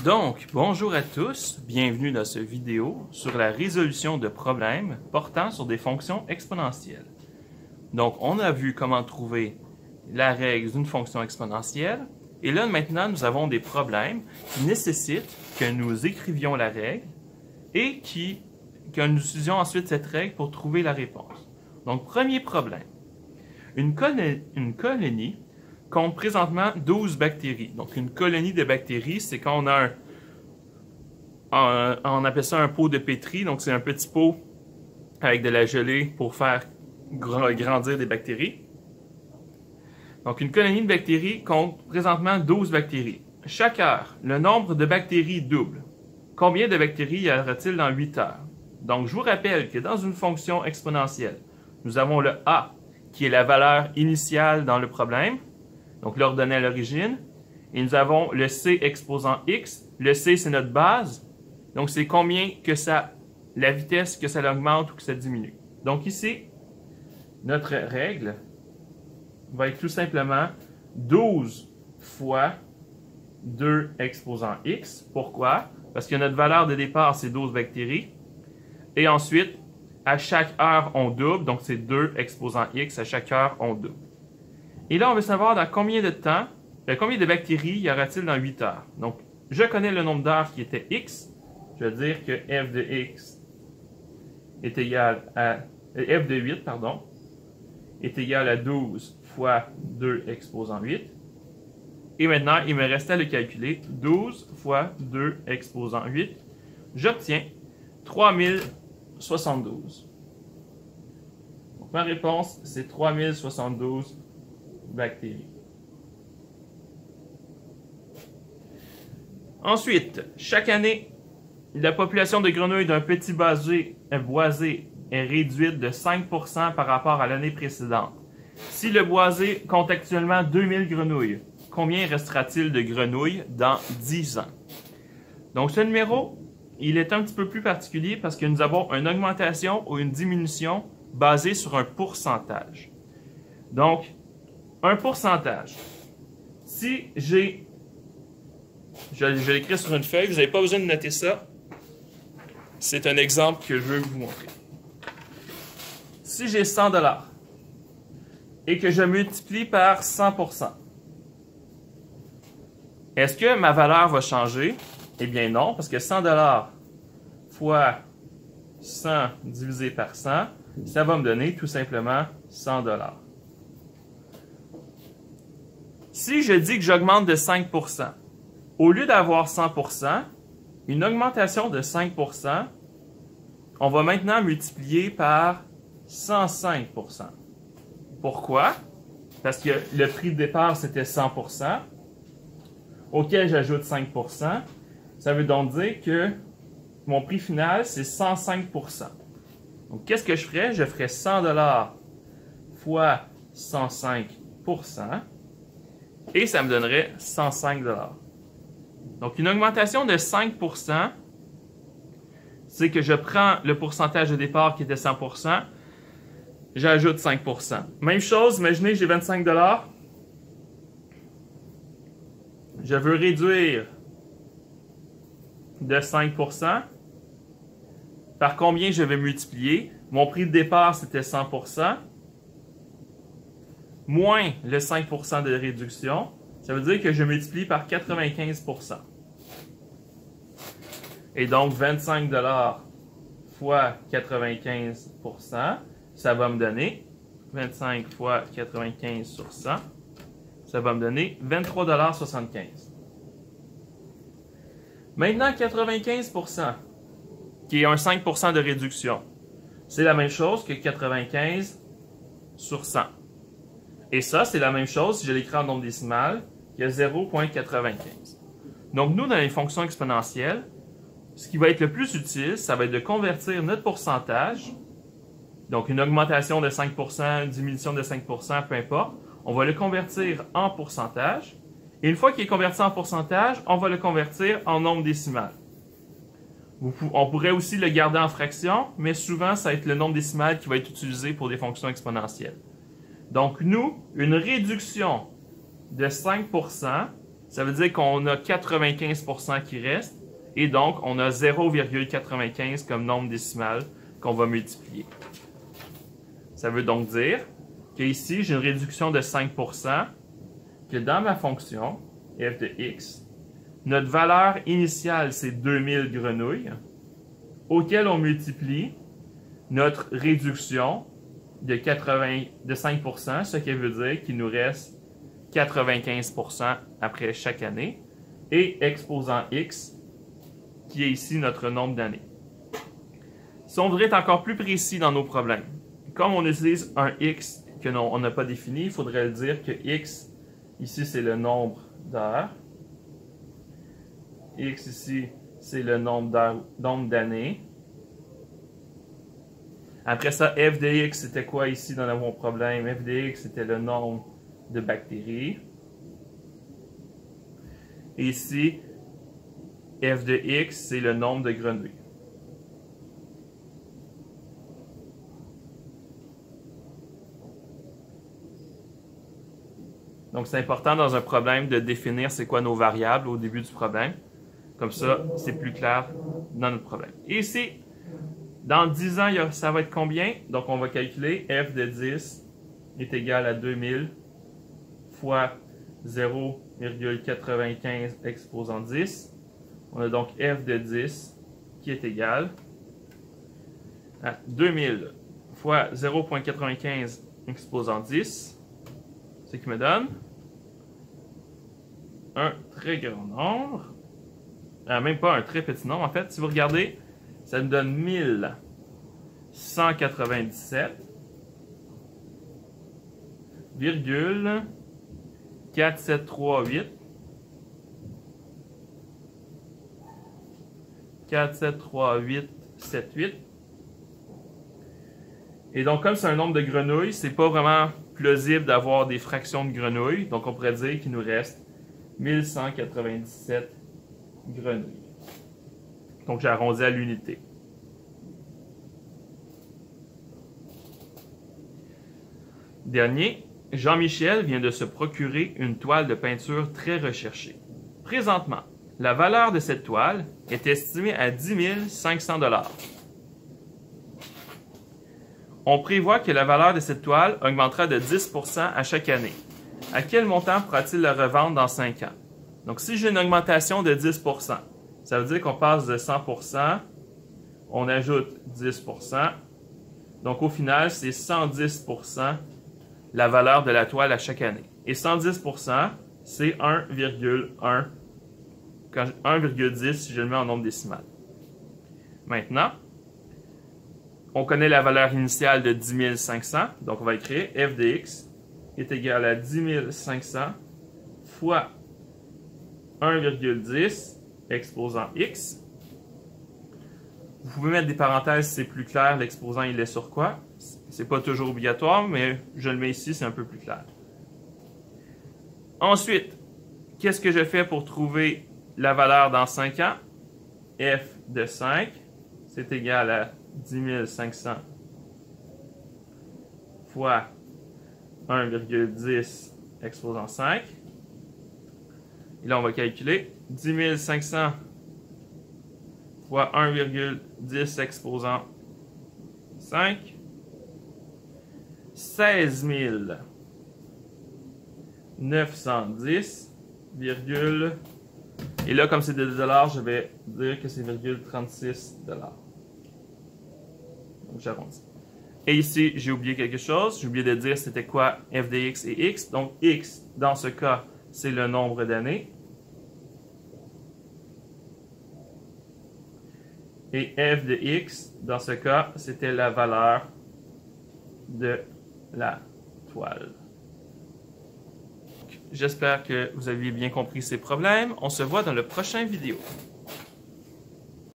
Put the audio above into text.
Donc, bonjour à tous, bienvenue dans cette vidéo sur la résolution de problèmes portant sur des fonctions exponentielles. Donc, on a vu comment trouver la règle d'une fonction exponentielle, et là maintenant nous avons des problèmes qui nécessitent que nous écrivions la règle et que nous utilisions ensuite cette règle pour trouver la réponse. Donc, premier problème, une colonie compte présentement 12 bactéries. Donc, une colonie de bactéries, c'est quand on a on appelle ça un pot de pétri. Donc, c'est un petit pot avec de la gelée pour faire grandir des bactéries. Donc, une colonie de bactéries compte présentement 12 bactéries. Chaque heure, le nombre de bactéries double. Combien de bactéries y aura-t-il dans 8 heures? Donc, je vous rappelle que dans une fonction exponentielle, nous avons le A, qui est la valeur initiale dans le problème, donc l'ordonnée à l'origine, et nous avons le C exposant X. Le C, c'est notre base, donc c'est combien que la vitesse que ça augmente ou que ça diminue. Donc ici, notre règle va être tout simplement 12 fois 2 exposant X. Pourquoi? Parce que notre valeur de départ, c'est 12 bactéries. Et ensuite, à chaque heure, on double, donc c'est 2 exposant X, à chaque heure, on double. Et là, on veut savoir dans combien de temps, combien de bactéries y aura-t-il dans 8 heures. Donc, je connais le nombre d'heures qui était X. Je vais dire que f de X est égal à... f de 8, pardon, est égal à 12 fois 2 exposant 8. Et maintenant, il me reste à le calculer. 12 fois 2 exposant 8. J'obtiens 3072. Donc, ma réponse, c'est 3072 bactéries. Ensuite, chaque année, la population de grenouilles d'un petit boisé est réduite de 5% par rapport à l'année précédente. Si le boisé compte actuellement 2000 grenouilles, combien restera-t-il de grenouilles dans 10 ans? Donc, ce numéro, il est un petit peu plus particulier parce que nous avons une augmentation ou une diminution basée sur un pourcentage. Donc, un pourcentage. Si j'ai... Je l'écris sur une feuille, vous n'avez pas besoin de noter ça. C'est un exemple que je veux vous montrer. Si j'ai 100 $ et que je multiplie par 100%, est-ce que ma valeur va changer? Eh bien non, parce que 100 $ fois 100 divisé par 100, ça va me donner tout simplement 100 $. Si je dis que j'augmente de 5%, au lieu d'avoir 100%, une augmentation de 5%, on va maintenant multiplier par 105%. Pourquoi? Parce que le prix de départ, c'était 100%, auquel j'ajoute 5%. Ça veut donc dire que mon prix final, c'est 105%. Donc, qu'est-ce que je ferais? Je ferais 100 $ fois 105%, et ça me donnerait 105 $. Donc, une augmentation de 5%, c'est que je prends le pourcentage de départ qui était 100%, j'ajoute 5%. Même chose, imaginez que j'ai 25 $. Je veux réduire de 5%. Par combien je vais multiplier? Mon prix de départ, c'était 100%. Moins le 5% de réduction. Ça veut dire que je multiplie par 95%. Et donc, 25 $ fois 95%, ça va me donner 25 fois 95 sur 100, ça va me donner 23,75 $. Maintenant, 95%, qui est un 5% de réduction, c'est la même chose que 95 sur 100. Et ça, c'est la même chose si je l'écris en nombre décimal, qui est 0,95. Donc, nous, dans les fonctions exponentielles, ce qui va être le plus utile, ça va être de convertir notre pourcentage, donc une augmentation de 5%, une diminution de 5%, peu importe, on va le convertir en pourcentage. Et une fois qu'il est converti en pourcentage, on va le convertir en nombre décimal. On pourrait aussi le garder en fraction, mais souvent, ça va être le nombre décimal qui va être utilisé pour des fonctions exponentielles. Donc, nous, une réduction de 5%, Ça veut dire qu'on a 95% qui reste, et donc on a 0,95 comme nombre décimal qu'on va multiplier. Ça veut donc dire qu'ici, j'ai une réduction de 5%, que dans ma fonction, f de x, notre valeur initiale, c'est 2000 grenouilles, auquel on multiplie notre réduction de 5%, ce qui veut dire qu'il nous reste 95% après chaque année, et exposant x, qui est ici notre nombre d'années. Si on voudrait être encore plus précis dans nos problèmes, comme on utilise un x que on n'a pas défini, il faudrait dire que x, ici, c'est le nombre d'heures. X ici, c'est le nombre d'années. Après ça, f de x, c'était quoi ici dans mon problème? F de x, c'était le nombre de bactéries. Et ici, f de x, c'est le nombre de grenouilles. Donc, c'est important dans un problème de définir c'est quoi nos variables au début du problème. Comme ça, c'est plus clair dans notre problème. Et ici, dans 10 ans, ça va être combien? Donc, on va calculer f de 10 est égal à 2000 fois 0,95 exposant 10. On a donc f de 10 qui est égal à 2000 fois 0,95 exposant 10. Ce qui me donne un très grand nombre, même pas un très petit nombre en fait. Si vous regardez, ça nous donne 1197,4738 4738878. Et donc, comme c'est un nombre de grenouilles, c'est pas vraiment plausible d'avoir des fractions de grenouilles. Donc, on pourrait dire qu'il nous reste 1197 grenouilles. Donc, j'ai arrondi à l'unité. Dernier, Jean-Michel vient de se procurer une toile de peinture très recherchée. Présentement, la valeur de cette toile est estimée à 10 500 $. On prévoit que la valeur de cette toile augmentera de 10% à chaque année. À quel montant pourra-t-il la revendre dans 5 ans? Donc, si j'ai une augmentation de 10%, ça veut dire qu'on passe de 100%, on ajoute 10%. Donc, au final, c'est 110% la valeur de la toile à chaque année. Et 110%, c'est 1,1. 1,10 si je le mets en nombre décimal. Maintenant, on connaît la valeur initiale de 10 500, donc on va écrire f de x est égal à 10 500 fois 1,10 exposant x. Vous pouvez mettre des parenthèses si c'est plus clair, l'exposant il est sur quoi. C'est pas toujours obligatoire, mais je le mets ici, c'est un peu plus clair. Ensuite, qu'est-ce que je fais pour trouver la valeur dans 5 ans? F de 5, c'est égal à 10 500 fois 1,10 exposant 5. Et là, on va calculer 10 500 fois 1,10 exposant 5. 16 910, et là, comme c'est des dollars, je vais dire que c'est 36 $. Donc, j'arrondis. Et ici, j'ai oublié quelque chose. J'ai oublié de dire c'était quoi f de x et x. Donc, x, dans ce cas, c'est le nombre d'années. Et f de x, dans ce cas, c'était la valeur de la toile. J'espère que vous avez bien compris ces problèmes. On se voit dans le prochain vidéo.